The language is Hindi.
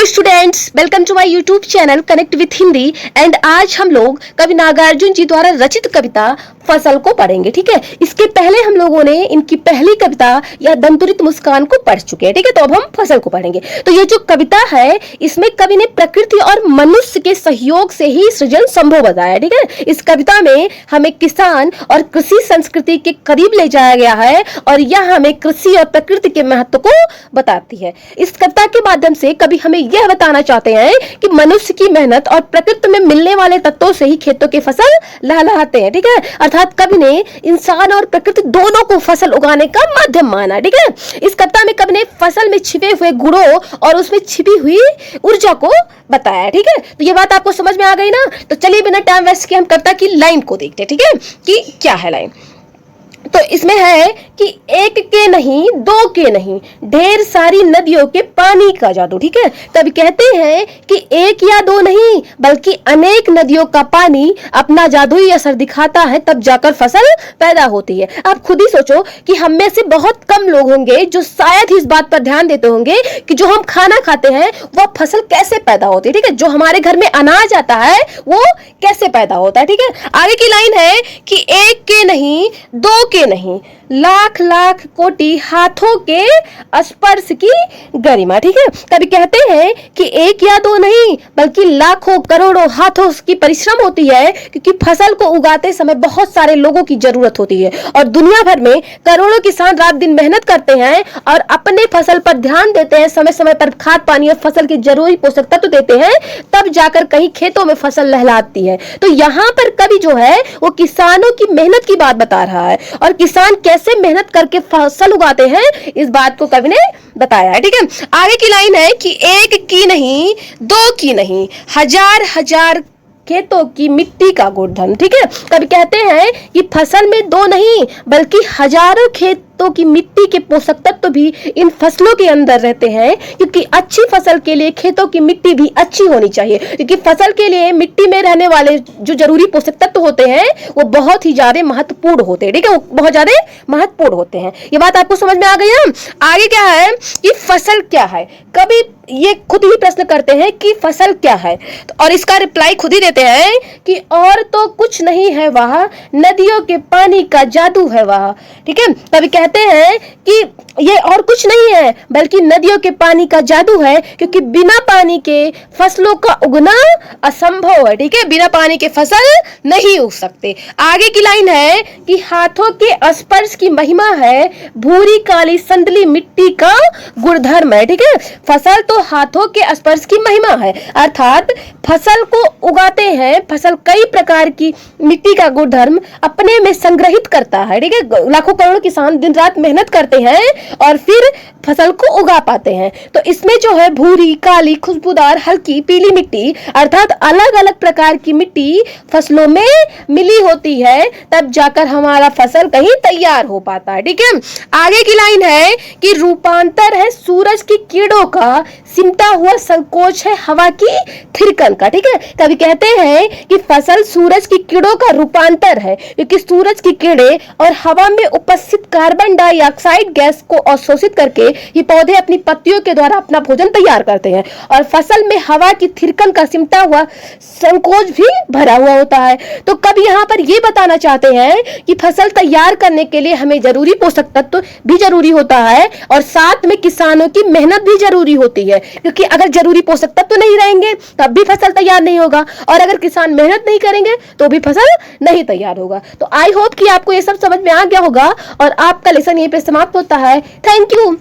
Hello students, welcome to my YouTube channel connect with Hindi. And आज हम लोग कवि नागार्जुन जी द्वारा रचित कविता फसल को पढ़ेंगे। ठीक है, इसके पहले हम लोगों ने इनकी पहली कविता या दंतुरित मुस्कान को पढ़ चुके हैं। ठीक है, तो अब हम फसल को पढ़ेंगे। तो ये जो कविता है, इसमें कवि ने प्रकृति और मनुष्य के सहयोग से ही सृजन संभव बताया। ठीक है, इस कविता में हमें किसान और कृषि संस्कृति के करीब ले जाया गया है और यह हमें कृषि और प्रकृति के महत्व को बताती है। इस कविता के माध्यम से कवि हमें यह बताना चाहते हैं कि मनुष्य की मेहनत और प्रकृति में मिलने वाले तत्वों से ही खेतों की फसल लहलहाते हैं। ठीक है, अर्थात कवि ने इंसान और प्रकृति दोनों को फसल उगाने का माध्यम माना। ठीक है, इस कविता में कवि ने फसल में छिपे हुए गुणों और उसमें छिपी हुई ऊर्जा को बताया। ठीक है, तो ये बात आपको समझ में आ गई ना। तो चलिए बिना टाइम वेस्ट किए हम कविता की लाइन को देखते हैं। ठीक है, कि क्या है लाइन। तो इसमें है कि एक के नहीं, दो के नहीं, ढेर सारी नदियों के पानी का जादू। ठीक है, कवि कहते हैं कि एक या दो नहीं बल्कि अनेक नदियों का पानी अपना जादुई असर दिखाता है, तब जाकर फसल पैदा होती है। आप खुद ही सोचो कि हम में से बहुत कम लोग होंगे जो शायद ही इस बात पर ध्यान देते होंगे कि जो हम खाना खाते हैं वह फसल कैसे पैदा होती है। ठीक है, जो हमारे घर में अनाज आता है वो कैसे पैदा होता है। ठीक है, आगे की लाइन है कि एक के नहीं, दो के नहीं, लाख लाख कोटि हाथों के स्पर्श की गरिमा। ठीक है, कभी कहते हैं कि एक या दो नहीं बल्कि लाखों करोड़ों हाथों की परिश्रम होती है, क्योंकि फसल को उगाते समय बहुत सारे लोगों की जरूरत होती है और दुनिया भर में करोड़ों किसान रात दिन मेहनत करते हैं और अपने फसल पर ध्यान देते हैं, समय समय पर खाद पानी और फसल के जरूरी पोषक तत्व देते हैं, तब जाकर कहीं खेतों में फसल लहलाती है। तो यहाँ पर कवि जो है वो किसानों की मेहनत की बात बता रहा है और किसान कैसे मेहनत करके फसल उगाते हैं इस बात को कवि ने बताया है। ठीक है, आगे की लाइन है कि एक की नहीं, दो की नहीं, हजार हजार खेतों की मिट्टी का गुणधर्म। ठीक है, कवि कहते हैं कि फसल में दो नहीं बल्कि हजारों खेतों की मिट्टी के पोषक तत्व भी इन फसलों के अंदर रहते हैं, क्योंकि अच्छी फसल के लिए खेतों की मिट्टी भी अच्छी होनी चाहिए, क्योंकि फसल के लिए मिट्टी में रहने वाले जो जरूरी पोषक तत्व होते हैं वो बहुत ही ज्यादा महत्वपूर्ण होते हैं। ठीक है, वो बहुत ज्यादा महत्वपूर्ण होते हैं। ये बात आपको समझ में आ गई ना। आगे क्या है कि फसल क्या है, कभी ये खुद ही प्रश्न करते हैं कि फसल क्या है, तो और इसका रिप्लाई खुद ही देते हैं कि और तो कुछ नहीं है वह, नदियों के पानी का जादू है वह। ठीक है, कभी कहते हैं कि ये और कुछ नहीं है बल्कि नदियों के पानी का जादू है, क्योंकि बिना पानी के फसलों का उगना असंभव है। ठीक है, बिना पानी के फसल नहीं उग सकते। आगे की लाइन है कि हाथों के स्पर्श की महिमा है, भूरी काली संदली मिट्टी का गुणधर्म है। ठीक है, फसल तो हाथों के स्पर्श की महिमा है, अर्थात फसल को उगाते हैं, फसल कई प्रकार की मिट्टी का गुणधर्म अपने में संग्रहित करता है। ठीक है, लाखों करोड़ों किसान दिन रात मेहनत करते हैं और फिर फसल को उगा पाते हैं। तो इसमें जो है भूरी, काली, खुशबूदार, हल्की, पीली मिट्टी, अर्थात अलग अलग प्रकार की मिट्टी फसलों में मिली होती है, तब जाकर हमारा फसल कहीं तैयार हो पाता है। ठीक है, आगे की लाइन है कि रूपांतर है सूरज की किरणों का, सिमटा हुआ संकोच है हवा की थिरकन का। ठीक है, कभी कहते हैं कि फसल सूरज की किरणों का रूपांतर है, क्योंकि सूरज की किरणें और हवा में उपस्थित कार्बन डाइऑक्साइड गैस को अवशोषित करके ये पौधे अपनी पत्तियों के द्वारा अपना भोजन तैयार करते हैं और फसल में हवा की थिरकन का सिमटा हुआ संकोच भी भरा हुआ होता है। तो कभी यहाँ पर ये बताना चाहते हैं कि फसल तैयार करने के लिए हमें जरूरी पोषक तत्व भी जरूरी होता है और साथ में किसानों की मेहनत भी जरूरी होती है, क्योंकि अगर जरूरी पोषक तत्व नहीं रहेंगे तब भी फसल तैयार नहीं होगा और अगर किसान मेहनत नहीं करेंगे तो भी फसल नहीं तैयार होगा। तो आई होप कि आपको ये सब समझ में आ गया होगा और आपका लेसन यहीं पे समाप्त होता है। Thank you.